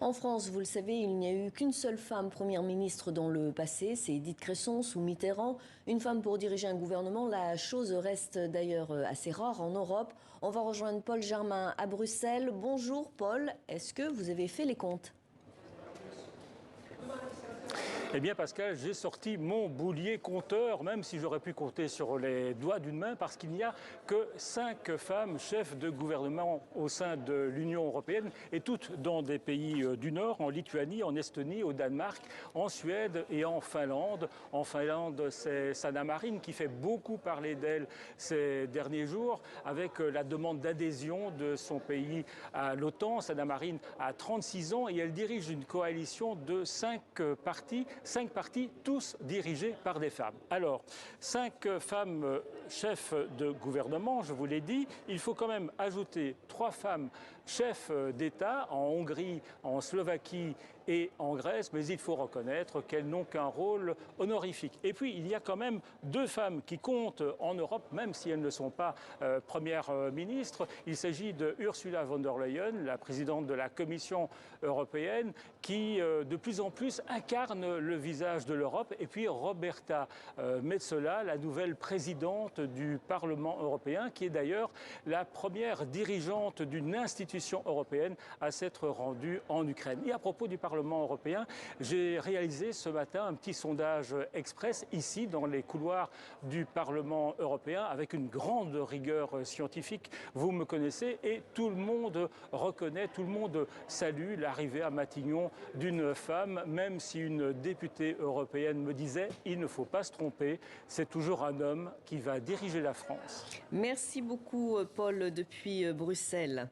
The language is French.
En France, vous le savez, il n'y a eu qu'une seule femme première ministre dans le passé, c'est Edith Cresson sous Mitterrand. Une femme pour diriger un gouvernement, la chose reste d'ailleurs assez rare en Europe. On va rejoindre Paul Germain à Bruxelles. Bonjour Paul, est-ce que vous avez fait les comptes ? Eh bien Pascal, j'ai sorti mon boulier compteur, même si j'aurais pu compter sur les doigts d'une main, parce qu'il n'y a que 5 femmes chefs de gouvernement au sein de l'Union européenne, et toutes dans des pays du Nord, en Lituanie, en Estonie, au Danemark, en Suède et en Finlande. En Finlande, c'est Sanna Marin qui fait beaucoup parler d'elle ces derniers jours, avec la demande d'adhésion de son pays à l'OTAN. Sanna Marin a 36 ans et elle dirige une coalition de 5 partis, tous dirigés par des femmes. Alors, 5 femmes chefs de gouvernement, je vous l'ai dit. Il faut quand même ajouter 3 femmes chefs d'État en Hongrie, en Slovaquie et en Grèce, mais il faut reconnaître qu'elles n'ont qu'un rôle honorifique. Et puis, il y a quand même 2 femmes qui comptent en Europe, même si elles ne sont pas premières ministres. Il s'agit de Ursula von der Leyen, la présidente de la Commission européenne, qui de plus en plus incarne le visage de l'Europe, et puis Roberta Metsola, la nouvelle présidente du Parlement européen, qui est d'ailleurs la première dirigeante d'une institution européenne à s'être rendue en Ukraine. Et à propos du Parlement européen, j'ai réalisé ce matin un petit sondage express ici dans les couloirs du Parlement européen avec une grande rigueur scientifique. Vous me connaissez et tout le monde reconnaît, tout le monde salue l'arrivée à Matignon d'une femme, même si une députée européenne me disait « il ne faut pas se tromper, c'est toujours un homme qui va diriger la France ». Merci beaucoup Paul depuis Bruxelles.